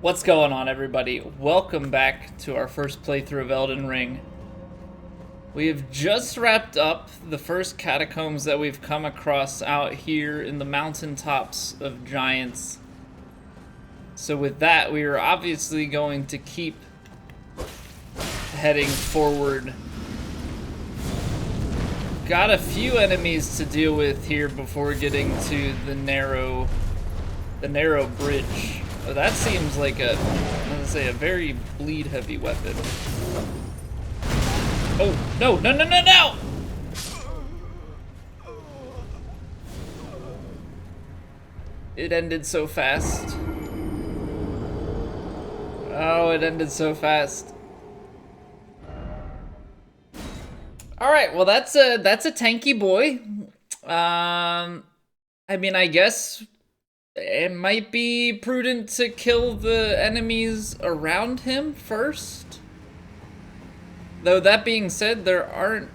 What's going on, everybody? Welcome back to our first playthrough of Elden Ring. We have just wrapped up the first catacombs that we've come across out here in the mountaintops of Giants. So with that, we are obviously going to keep heading forward. Got a few enemies to deal with here before getting to the narrow bridge. Oh, that seems like I'm gonna say a very bleed heavy weapon. Oh, no, no, no, no, no! It ended so fast. Oh, it ended so fast. All right, well that's a tanky boy. I mean, I guess it might be prudent to kill the enemies around him first. Though that being said, there aren't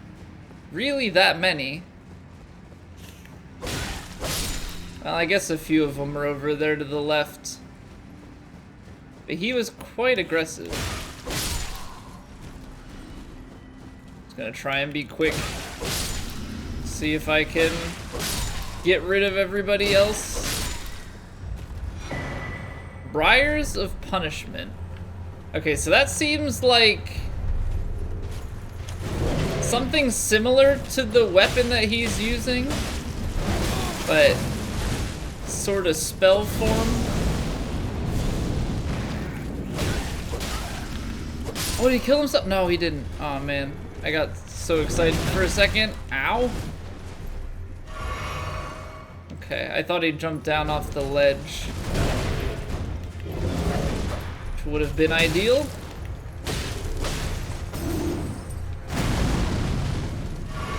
really that many. Well, I guess a few of them are over there to the left. But he was quite aggressive. Just gonna try and be quick. See if I can get rid of everybody else. Briars of Punishment. Okay, so that seems like something similar to the weapon that he's using, but sort of spell form. Oh, did he kill himself? No, he didn't. Oh man, I got so excited for a second. Ow. Okay, I thought he jumped down off the ledge, which would have been ideal.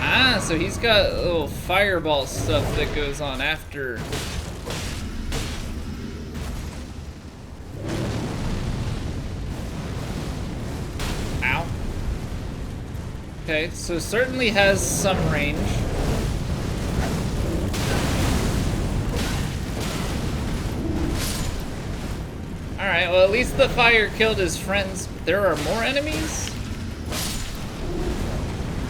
Ah, so he's got a little fireball stuff that goes on after. Ow. Okay, so certainly has some range. Alright, well at least the fire killed his friends. There are more enemies?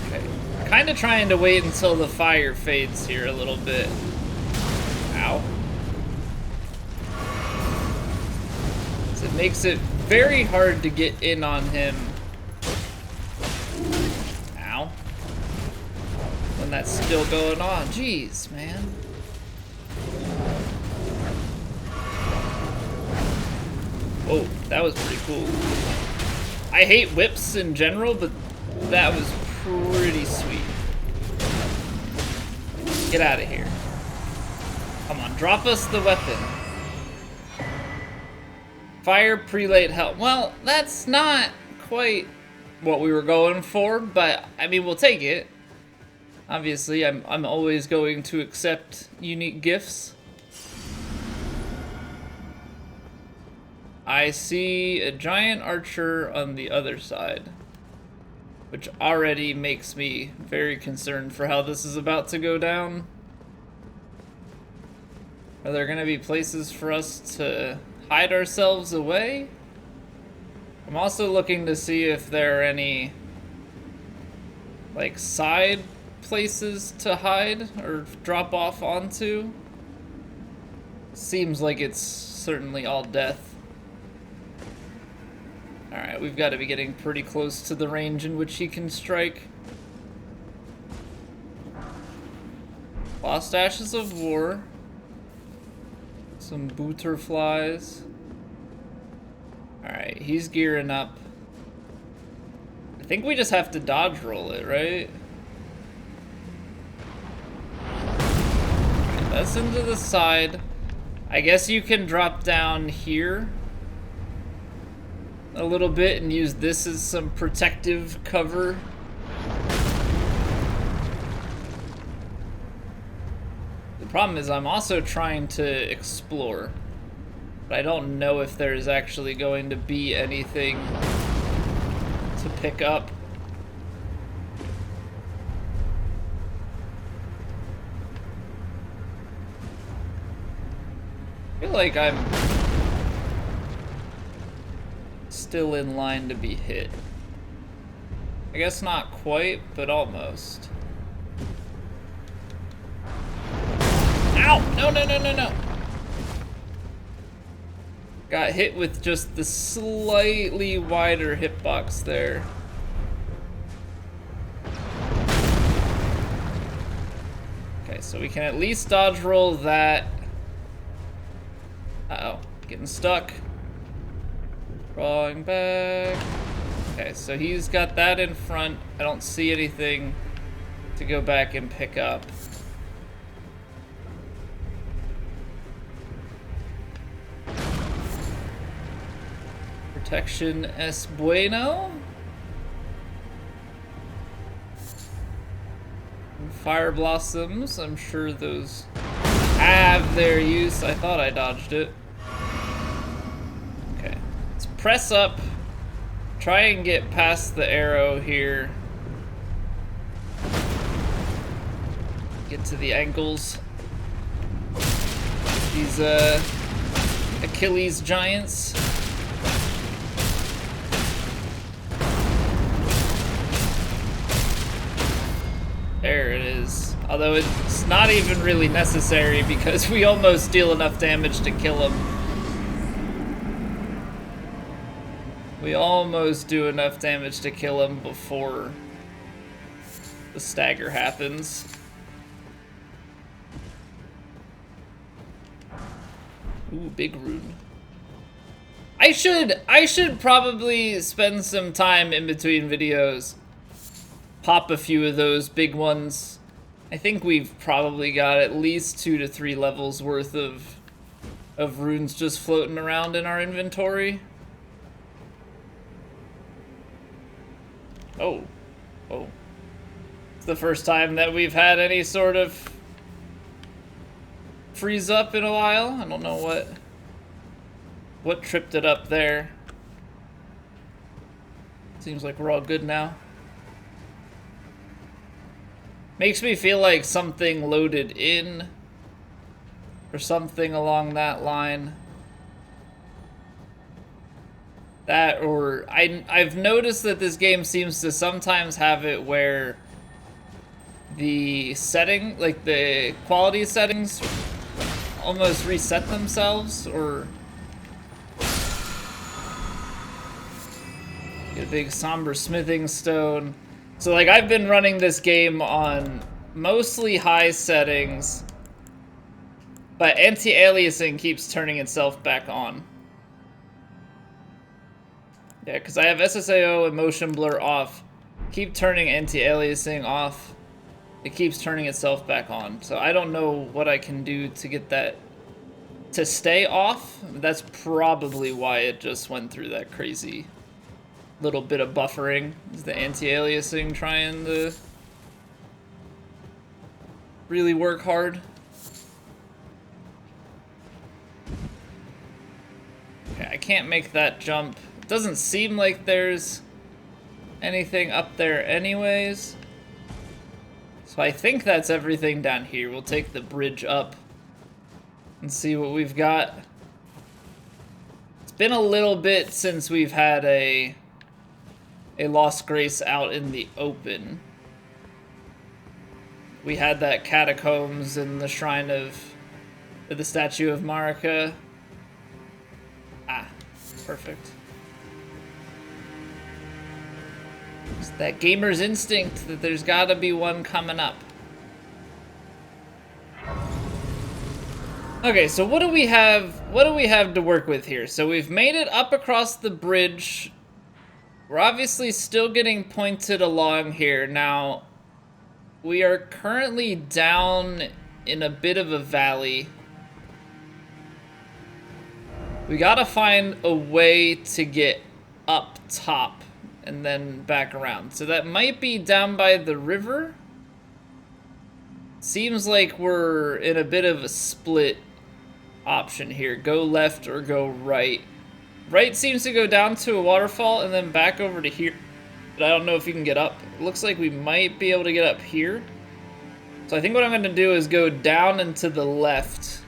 Okay. Kinda trying to wait until the fire fades here a little bit. Ow. So it makes it very hard to get in on him. Ow. When that's still going on. Jeez, man. Whoa, that was pretty cool. I hate whips in general, but that was pretty sweet. Get out of here. Come on, drop us the weapon. Fire prelate help. Well, that's not quite what we were going for, but I mean, we'll take it. Obviously, I'm always going to accept unique gifts. I see a giant archer on the other side, which already makes me very concerned for how this is about to go down. Are there gonna be places for us to hide ourselves away? I'm also looking to see if there are any, like, side places to hide or drop off onto. Seems like it's certainly all death. Alright, we've got to be getting pretty close to the range in which he can strike. Lost Ashes of War. Some butterflies. Alright, he's gearing up. I think we just have to dodge roll it, right? That's into the side. I guess you can drop down here a little bit and use this as some protective cover. The problem is I'm also trying to explore, but I don't know if there's actually going to be anything to pick up. I feel like I'm still in line to be hit. I guess not quite, but almost. Ow! No, no, no, no, no! Got hit with just the slightly wider hitbox there. Okay, so we can at least dodge roll that. Uh-oh, getting stuck. Drawing back. Okay, so he's got that in front. I don't see anything to go back and pick up. Protection es bueno. Fire blossoms, I'm sure those have their use. I thought I dodged it. Okay, let's press up. Try and get past the arrow here. Get to the ankles. These Achilles giants. There it is. Although it's not even really necessary because we almost deal enough damage to kill him. We almost do enough damage to kill him before the stagger happens. Ooh, big rune. I should probably spend some time in between videos. Pop a few of those big ones. I think we've probably got at least 2 to 3 levels worth of runes just floating around in our inventory. Oh. Oh. It's the first time that we've had any sort of freeze up in a while. I don't know what tripped it up there. Seems like we're all good now. Makes me feel like something loaded in or something along that line. That, or I've noticed that this game seems to sometimes have it where the setting, like the quality settings, almost reset themselves, or get a big somber smithing stone. So like I've been running this game on mostly high settings, but anti-aliasing keeps turning itself back on. Yeah, because I have SSAO and motion blur off. Keep turning anti-aliasing off. It keeps turning itself back on. So I don't know what I can do to get that to stay off. That's probably why it just went through that crazy little bit of buffering. Is the anti-aliasing trying to really work hard? Okay, I can't make that jump. It doesn't seem like there's anything up there anyways. So I think that's everything down here. We'll take the bridge up and see what we've got. It's been a little bit since we've had a Lost Grace out in the open. We had that catacombs and the shrine of the statue of Marika. Ah, perfect. It's that gamer's instinct that there's gotta be one coming up. Okay, so what do we have to work with here? So we've made it up across the bridge. We're obviously still getting pointed along here. Now, we are currently down in a bit of a valley. We gotta find a way to get up top and then back around. So that might be down by the river. Seems like we're in a bit of a split option here. Go left or go right. Right seems to go down to a waterfall and then back over to here. But I don't know if you can get up. It looks like we might be able to get up here. So I think what I'm going to do is go down and to the left.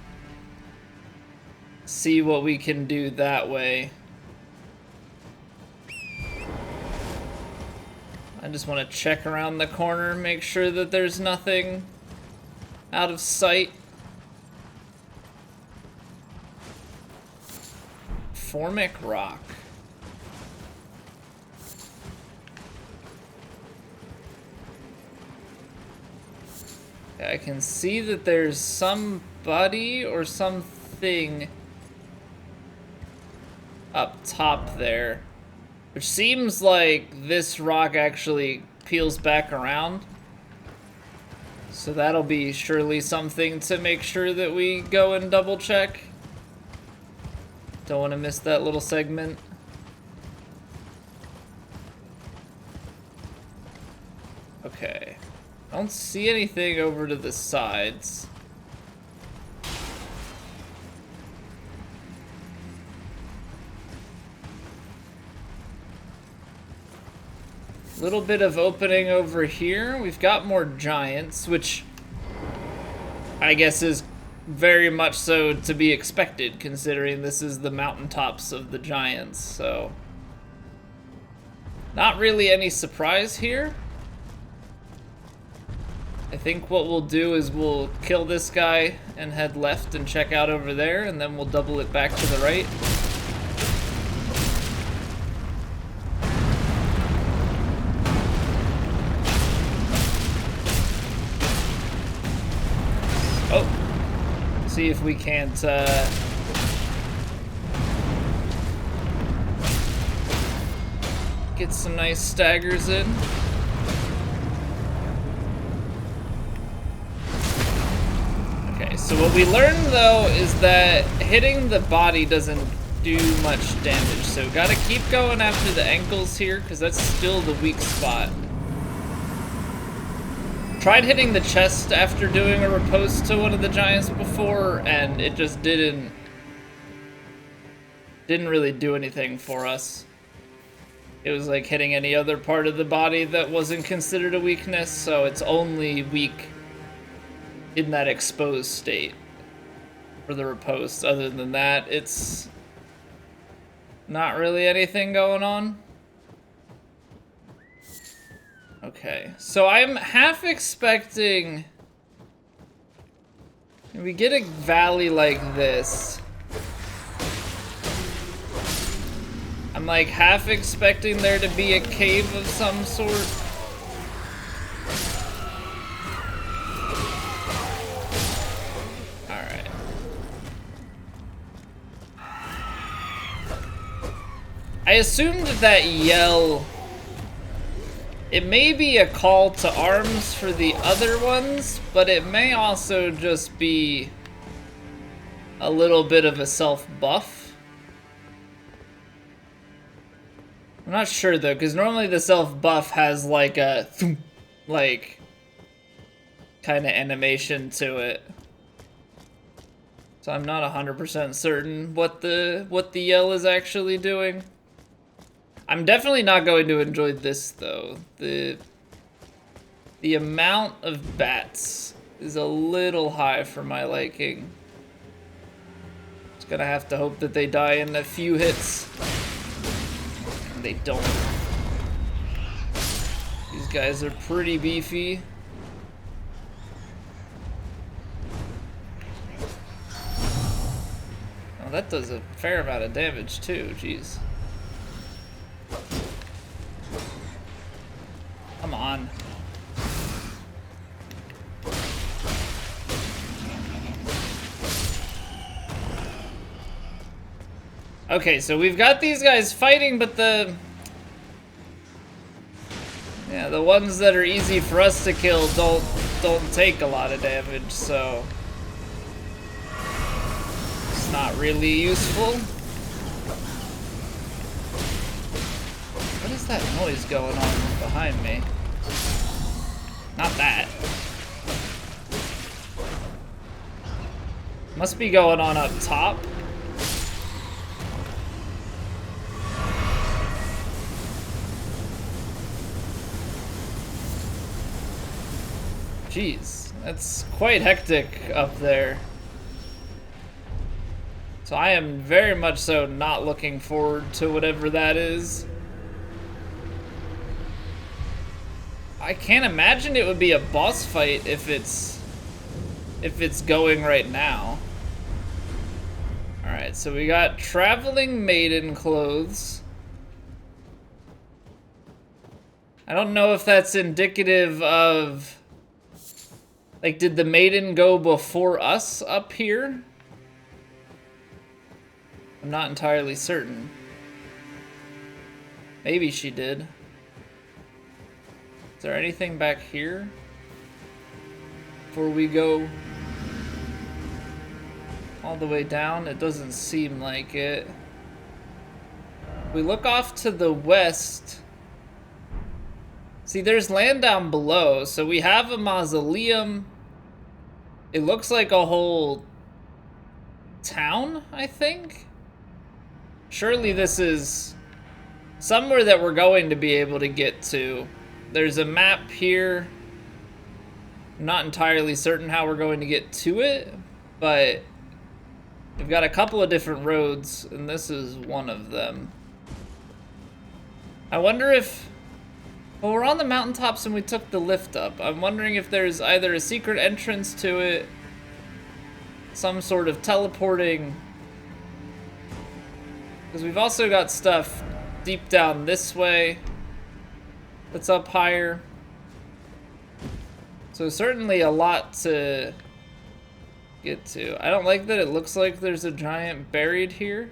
See what we can do that way. I just want to check around the corner, make sure that there's nothing out of sight. Formic rock. I can see that there's somebody or something up top there, which seems like this rock actually peels back around. So that'll be surely something to make sure that we go and double check. Don't want to miss that little segment. Okay. I don't see anything over to the sides. Little bit of opening over here. We've got more giants, which I guess is very much so to be expected, considering this is the mountaintops of the giants, so not really any surprise here. I think what we'll do is we'll kill this guy and head left and check out over there, and then we'll double it back to the right. See if we can't get some nice staggers in. Okay, so what we learned though is that hitting the body doesn't do much damage, so gotta keep going after the ankles here because that's still the weak spot. Tried hitting the chest after doing a riposte to one of the giants before, and it just didn't really do anything for us. It was like hitting any other part of the body that wasn't considered a weakness, so it's only weak in that exposed state for the riposte. Other than that, it's not really anything going on. Okay, so I'm half expecting we get a valley like this. I'm like half expecting there to be a cave of some sort. Alright. I assumed that yell, it may be a call to arms for the other ones, but it may also just be a little bit of a self-buff. I'm not sure though, because normally the self-buff has like a like kind of animation to it. So I'm not 100% certain what the yell is actually doing. I'm definitely not going to enjoy this though. The amount of bats is a little high for my liking. Just gonna have to hope that they die in a few hits. And they don't. These guys are pretty beefy. Oh, that does a fair amount of damage too, jeez. Come on. Okay, so we've got these guys fighting, but the ones that are easy for us to kill don't take a lot of damage, so it's not really useful. What is that noise going on behind me? Not that. Must be going on up top. Jeez, that's quite hectic up there. So I am very much so not looking forward to whatever that is. I can't imagine it would be a boss fight if it's going right now. Alright, so we got traveling maiden clothes. I don't know if that's indicative of... Like, did the maiden go before us up here? I'm not entirely certain. Maybe she did. Is there anything back here? Before we go all the way down? It doesn't seem like it. We look off to the west. See, there's land down below, so we have a mausoleum. It looks like a whole town, I think? Surely this is somewhere that we're going to be able to get to. There's a map here. I'm not entirely certain how we're going to get to it, but we've got a couple of different roads, and this is one of them. I wonder if... Well, we're on the mountaintops and we took the lift up. I'm wondering if there's either a secret entrance to it, some sort of teleporting... Because we've also got stuff deep down this way that's up higher. So certainly a lot to get to. I don't like that it looks like there's a giant buried here.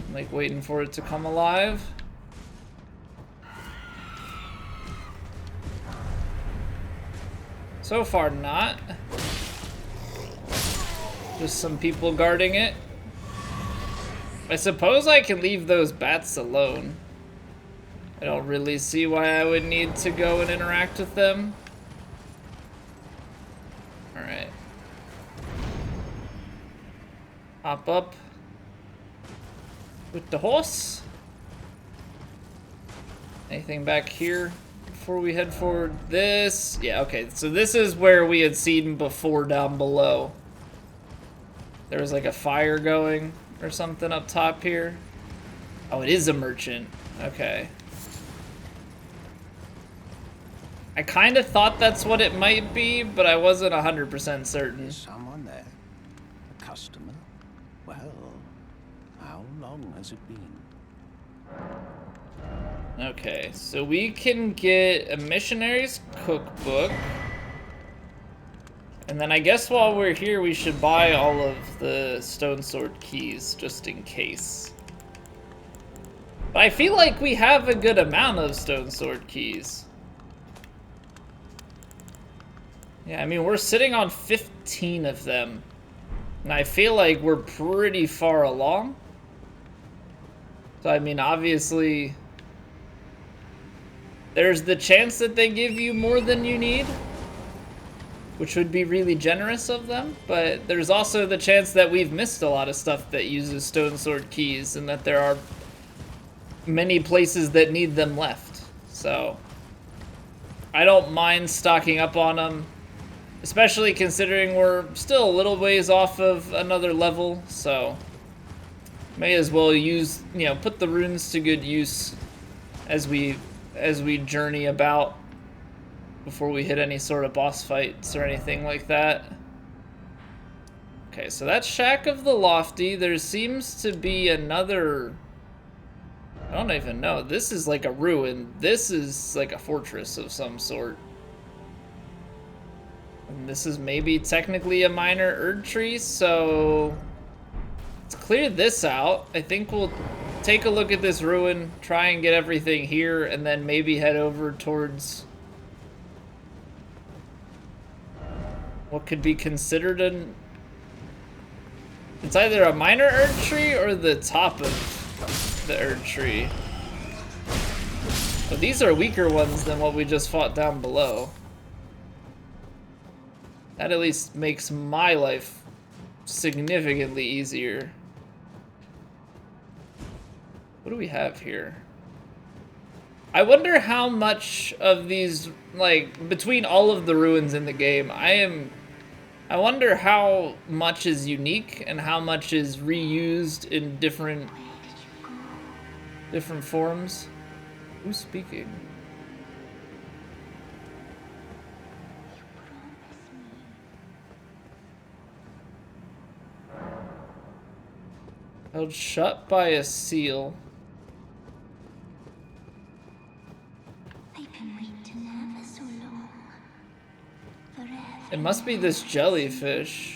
I'm like waiting for it to come alive. So far not. Just some people guarding it. I suppose I can leave those bats alone. I don't really see why I would need to go and interact with them. Alright. Hop up with the horse. Anything back here before we head forward? This, yeah, okay, so this is where we had seen before down below. There was like a fire going or something up top here. Oh, it is a merchant. Okay. I kind of thought that's what it might be, but I wasn't 100% certain. Is someone there? A customer? Well, how long has it been? Okay, so we can get a missionary's cookbook. And then I guess while we're here, we should buy all of the stone sword keys, just in case. But I feel like we have a good amount of stone sword keys. Yeah, I mean, we're sitting on 15 of them. And I feel like we're pretty far along. So, I mean, obviously, there's the chance that they give you more than you need, which would be really generous of them, but there's also the chance that we've missed a lot of stuff that uses stone sword keys and that there are many places that need them left. So I don't mind stocking up on them, especially considering we're still a little ways off of another level, so may as well use, you know, put the runes to good use as we journey about before we hit any sort of boss fights or anything like that. Okay, so that's Shack of the Lofty. There seems to be another... I don't even know. This is like a ruin. This is like a fortress of some sort. And this is maybe technically a minor Erd tree, so... let's clear this out. I think we'll take a look at this ruin, try and get everything here, and then maybe head over towards... what could be considered an... it's either a minor Erd tree or the top of the Erd tree. But these are weaker ones than what we just fought down below. That at least makes my life significantly easier. What do we have here? I wonder how much of these, like, between all of the ruins in the game, I wonder how much is unique and how much is reused in different Different forms. Who's speaking? Held shut by a seal. I've been waiting ever so long. Forever. It must be this jellyfish.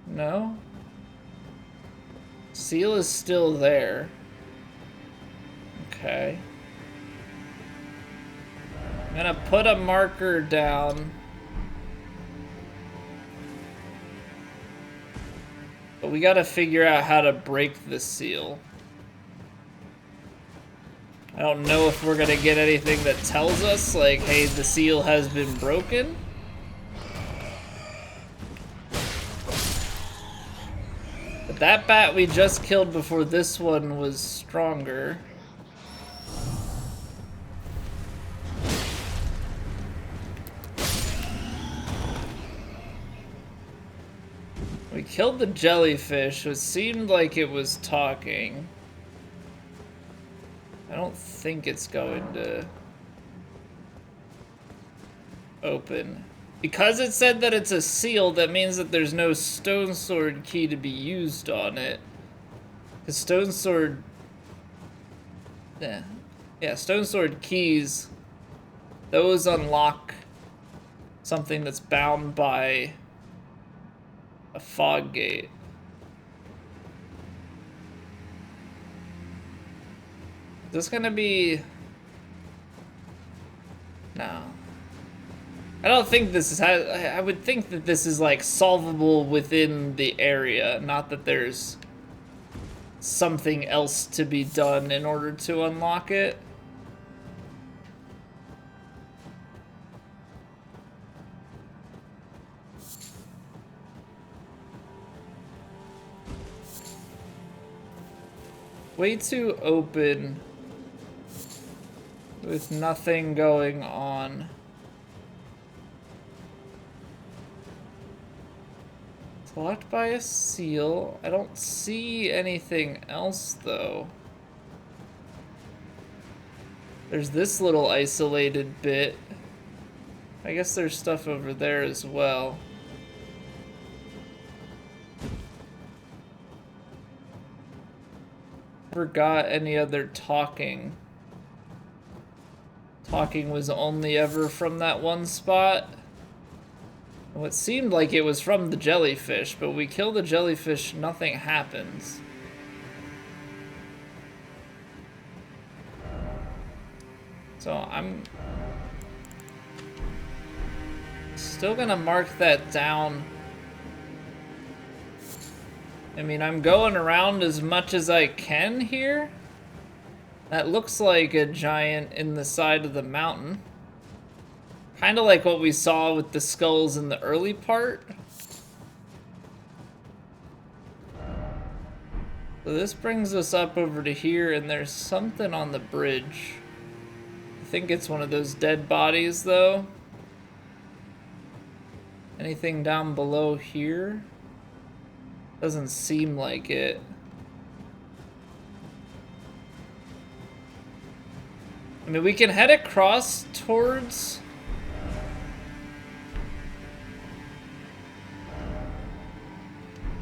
No? Seal is still there. Okay. I'm gonna put a marker down. But we gotta figure out how to break the seal. I don't know if we're gonna get anything that tells us, like, hey, the seal has been broken. But that bat we just killed before this one was stronger. We killed the jellyfish, which seemed like it was talking. I don't think it's going to open. Because it said that it's a seal, that means that there's no stone sword key to be used on it. The stone sword... Yeah, stone sword keys, those unlock something that's bound by a fog gate. Is this gonna be... No. I don't think this is... I would think that this is, like, solvable within the area, not that there's something else to be done in order to unlock it. Way too open with nothing going on. It's locked by a seal. I don't see anything else though. There's this little isolated bit. I guess there's stuff over there as well. Never got any other talking. Talking was only ever from that one spot. What seemed like it was from the jellyfish, but we kill the jellyfish, nothing happens. So I'm still gonna mark that down. I mean, I'm going around as much as I can here. That looks like a giant in the side of the mountain. Kind of like what we saw with the skulls in the early part. So this brings us up over to here, and there's something on the bridge. I think it's one of those dead bodies, though. Anything down below here? Doesn't seem like it. I mean, we can head across towards...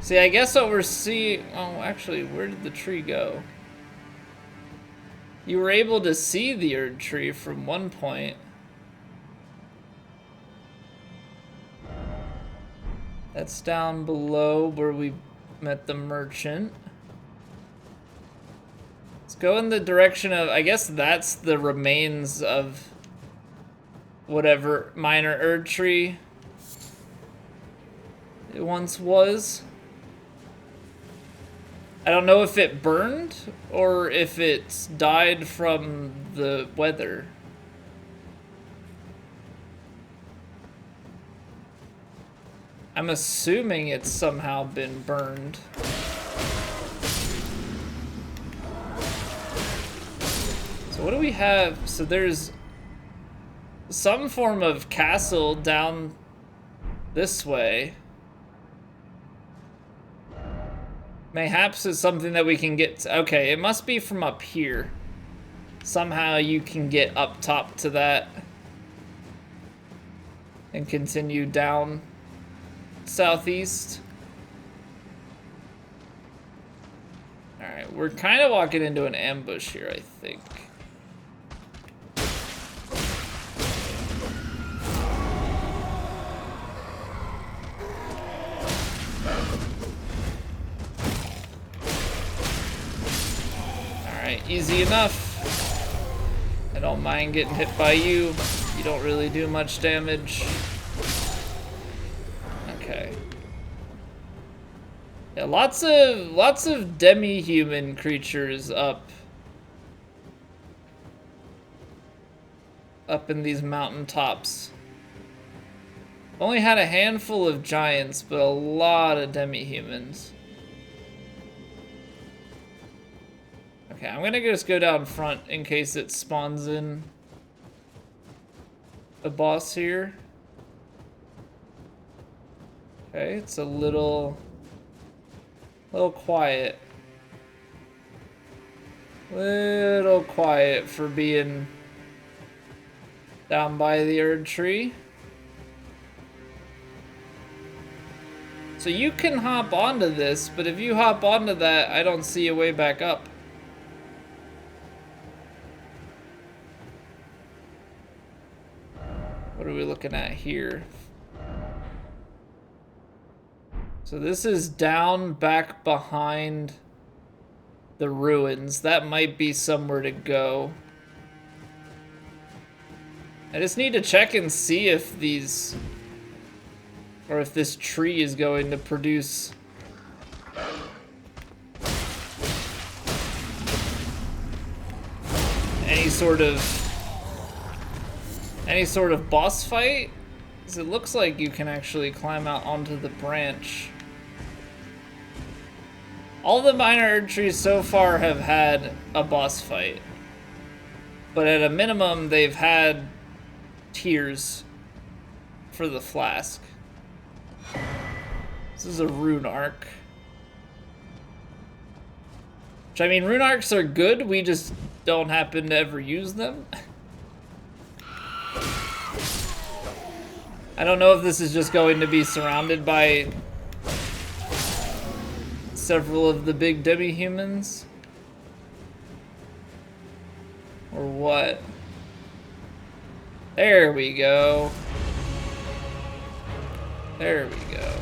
See, I guess what we're seeing... Oh, actually, where did the tree go? You were able to see the Erd tree from one point. That's down below where we met the merchant. Let's go in the direction of... I guess that's the remains of whatever minor Erd tree it once was. I don't know if it burned or if it's died from the weather. I'm assuming it's somehow been burned. So what do we have? So there's some form of castle down this way. Mayhaps it's something that we can get to. Okay, it must be from up here. Somehow you can get up top to that and continue down southeast. Alright, we're kind of walking into an ambush here, I think. Alright, easy enough. I don't mind getting hit by you. You don't really do much damage. Okay. Yeah, lots of demi-human creatures up in these mountain tops. Only had a handful of giants, but a lot of demi-humans. Okay, I'm gonna just go down front in case it spawns in a boss here. Okay, it's a little quiet. Little quiet for being down by the Erd tree. So you can hop onto this, but if you hop onto that, I don't see a way back up. What are we looking at here? So this is down back behind the ruins. That might be somewhere to go. I just need to check and see if these, or if this tree is going to produce any sort of boss fight. Because it looks like you can actually climb out onto the branch. All the minor Erd trees so far have had a boss fight. But at a minimum, they've had tiers for the flask. This is a rune arc. Which, I mean, rune arcs are good, we just don't happen to ever use them. I don't know if this is just going to be surrounded by several of the big demi-humans, or what. There we go. There we go.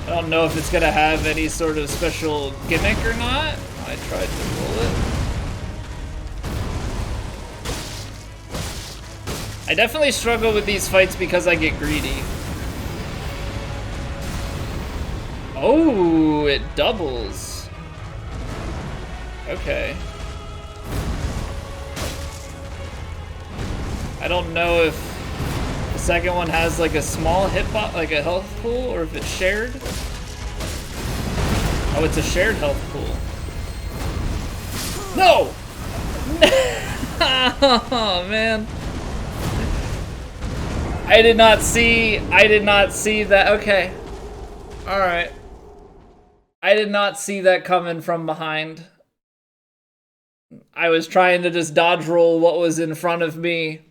I don't know if it's gonna have any sort of special gimmick or not. I tried to roll it. I definitely struggle with these fights because I get greedy. Oh, it doubles. Okay. I don't know if the second one has like a small hitbox, like a health pool, or if it's shared. Oh, it's a shared health pool. No! Oh, man. I did not see that. Okay. Alright. I did not see that coming from behind. I was trying to just dodge roll what was in front of me.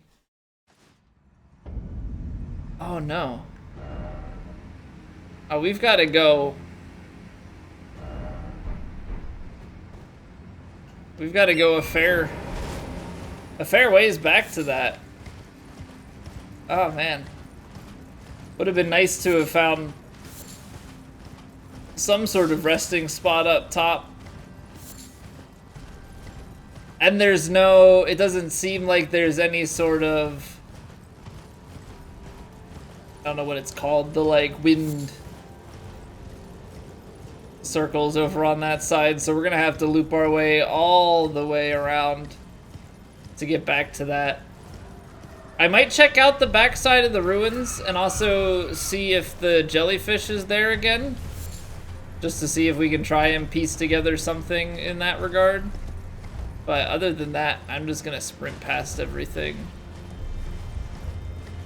Oh no. Oh, we've got to go. We've got to go a fair ways back to that. Oh man. Would have been nice to have found some sort of resting spot up top. And there's no, it doesn't seem like there's any sort of, I don't know what it's called, the like wind circles over on that side, so we're gonna have to loop our way all the way around to get back to that. I might check out the backside of the ruins and also see if the jellyfish is there again. just to see if we can try and piece together something in that regard. But other than that, I'm just gonna sprint past everything,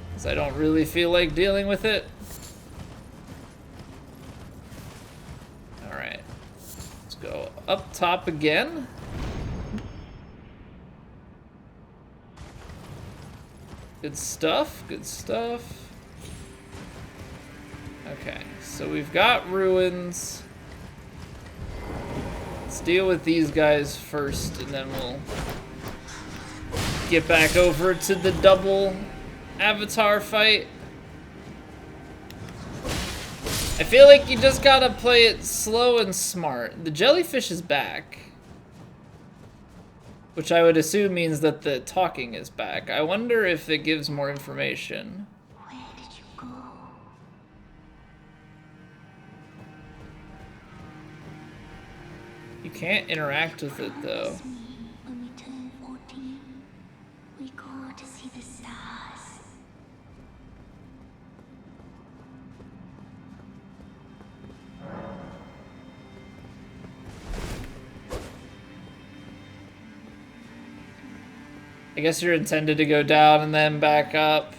because I don't really feel like dealing with it. Alright, let's go up top again. Good stuff, good stuff. Okay, so we've got ruins. Let's deal with these guys first, and then we'll get back over to the double avatar fight. I feel like you just gotta play it slow and smart. The jellyfish is back, which I would assume means that the talking is back. I wonder if it gives more information. Where did you go? You can't interact with it though. Promise me when we turn 14, we go to see the stars. I guess you're intended to go down and then back up.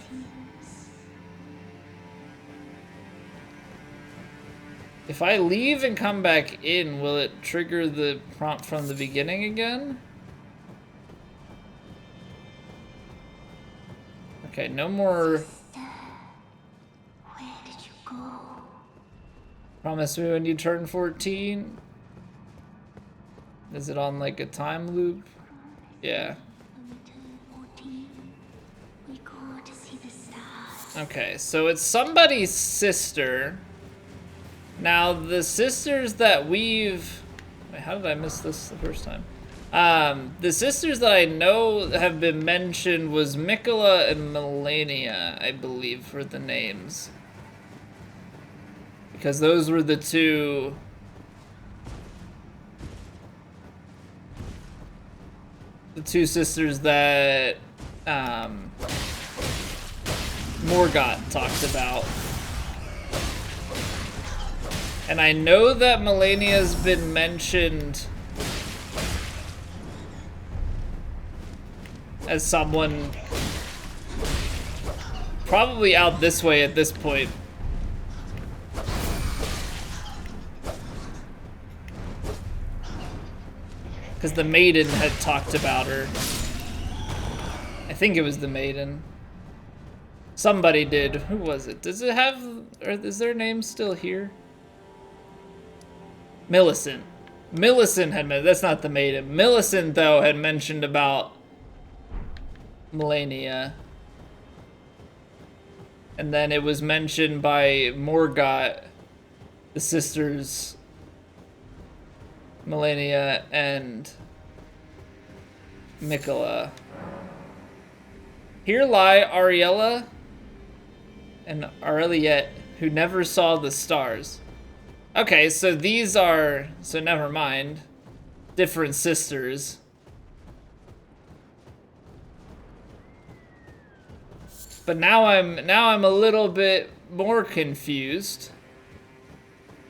If I leave and come back in, will it trigger the prompt from the beginning again? Okay, no more. Where did you go? Promise me when you turn 14. Is it on like a time loop? Yeah. When we turn 14, we go to see the stars. Okay, so it's somebody's sister. Now, the sisters that we've... Wait, how did I miss this the first time? The sisters that I know have been mentioned was Mikola and Melania, I believe, were the names. Because those were the two... The two sisters that Morgott talked about. And I know that Melania's been mentioned as someone probably out this way at this point. Because the maiden had talked about her. I think it was the maiden. Somebody did. Who was it? Does it have... Or is their name still here? Millicent. Millicent had... That's not the maiden. Millicent, though, had mentioned about Melania. And then it was mentioned by Morgott, the sisters... Melania and Mikola. Here lie Ariella and Aureliette, who never saw the stars. Okay, so these are... So never mind. Different sisters. But now I'm a little bit more confused.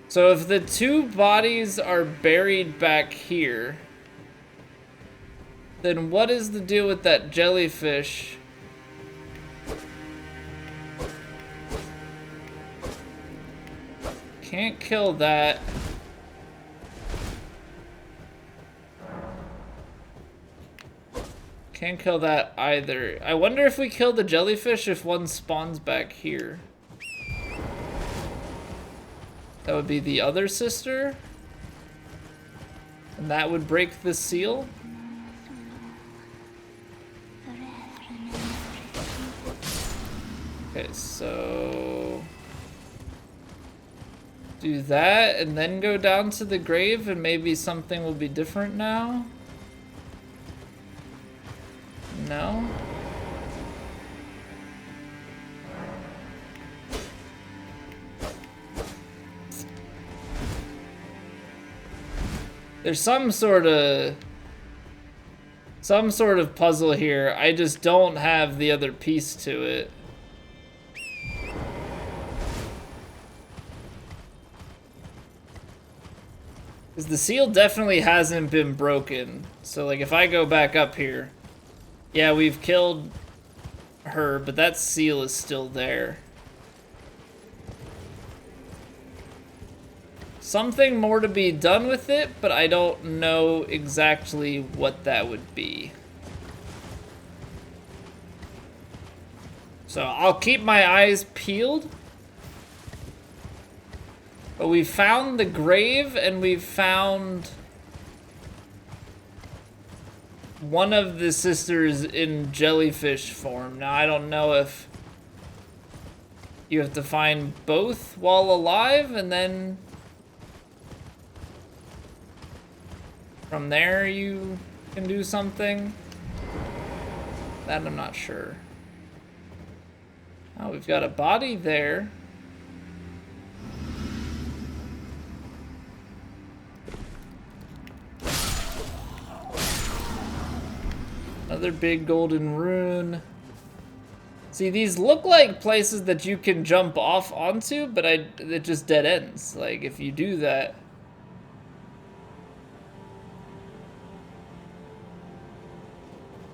So if the two bodies are buried back here, then what is the deal with that jellyfish? Can't kill that. Can't kill that either. I wonder if we kill the jellyfish if one spawns back here. That would be the other sister. And that would break the seal. Okay, so... do that and then go down to the grave and maybe something will be different now? No? There's some sort of puzzle here. I just don't have the other piece to it. Because the seal definitely hasn't been broken. So, like, if I go back up here, yeah, we've killed her, but that seal is still there. Something more to be done with it, but I don't know exactly what that would be. So I'll keep my eyes peeled. But we found the grave, and we found one of the sisters in jellyfish form. Now, I don't know if you have to find both while alive, and then from there you can do something. That I'm not sure. Oh, we've got a body there. Another big golden rune. See, these look like places that you can jump off onto, but it just dead ends. Like, if you do that.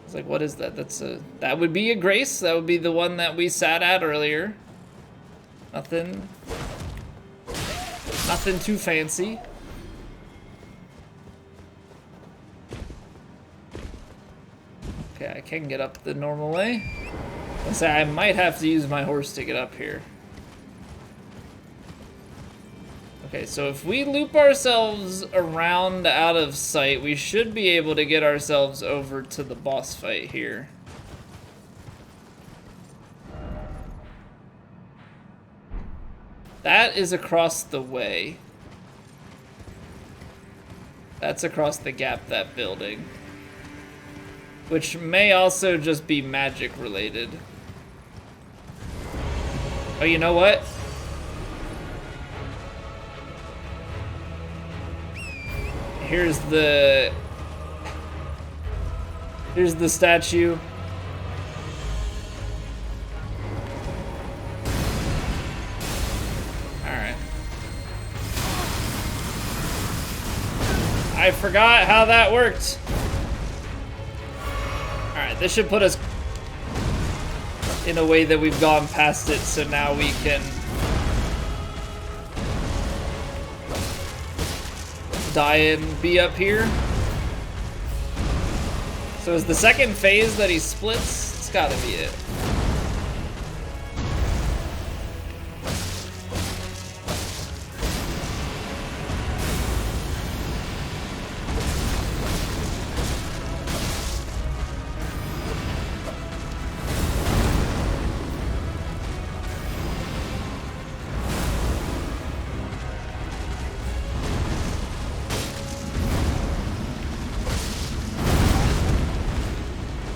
It's like, what is that? That would be a grace. That would be the one that we sat at earlier. Nothing too fancy. Okay, I can get up the normal way. I say I might have to use my horse to get up here. Okay, so if we loop ourselves around out of sight, we should be able to get ourselves over to the boss fight here. That is across the way. That's across the gap, that building. Which may also just be magic related. Oh, you know what? Here's the statue. Alright. I forgot how that worked. Alright, this should put us in a way that we've gone past it, so now we can die and be up here. So is the second phase that he splits? It's gotta be it.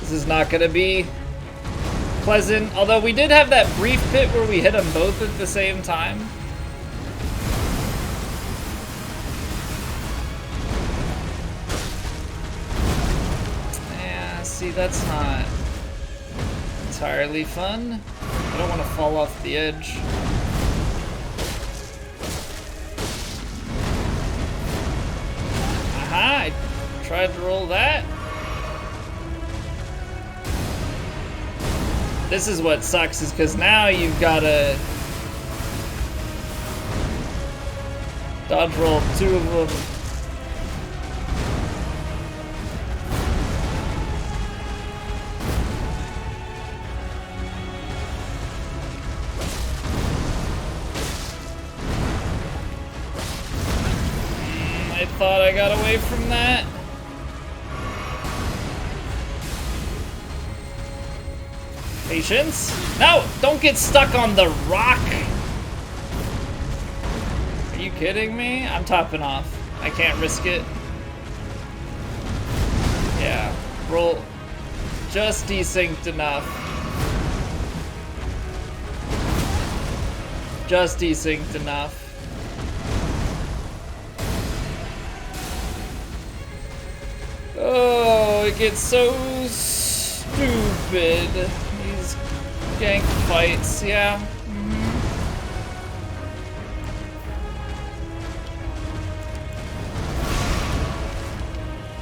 This is not gonna be pleasant, although we did have that brief pit where we hit them both at the same time. Yeah, see, that's not entirely fun. I don't want to fall off the edge. Aha, I tried to roll that. This is what sucks, is because now you've got to dodge roll two of them. I thought I got away from that. Patience. No! Don't get stuck on the rock! Are you kidding me? I'm topping off. I can't risk it. Yeah. Roll just desynced enough. Just desynced enough. Oh, it gets so stupid. These gank fights, yeah.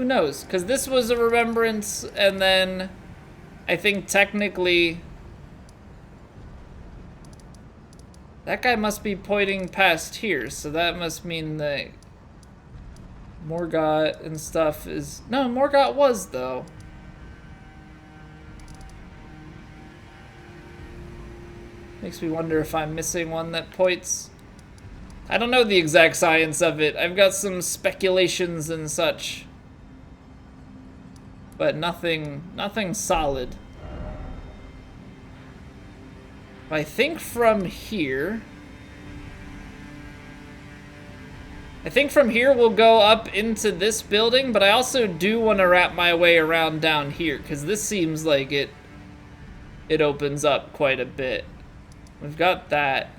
Who knows? Because this was a remembrance, and then I think technically that guy must be pointing past here, so that must mean that Morgott and stuff is... No, Morgott was, though. Makes me wonder if I'm missing one that points. I don't know the exact science of it. I've got some speculations and such. But nothing solid. I think from here... we'll go up into this building, but I also do want to wrap my way around down here, because this seems like it opens up quite a bit. We've got that.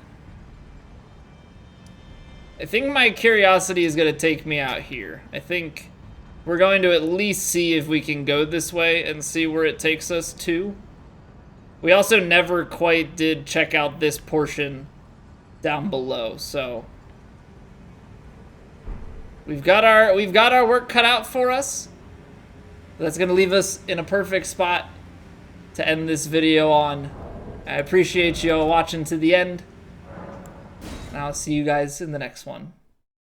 I think my curiosity is going to take me out here. I think we're going to at least see if we can go this way and see where it takes us to. We also never quite did check out this portion down below, so we've got our work cut out for us. That's going to leave us in a perfect spot to end this video on. I appreciate you all watching to the end, and I'll see you guys in the next one.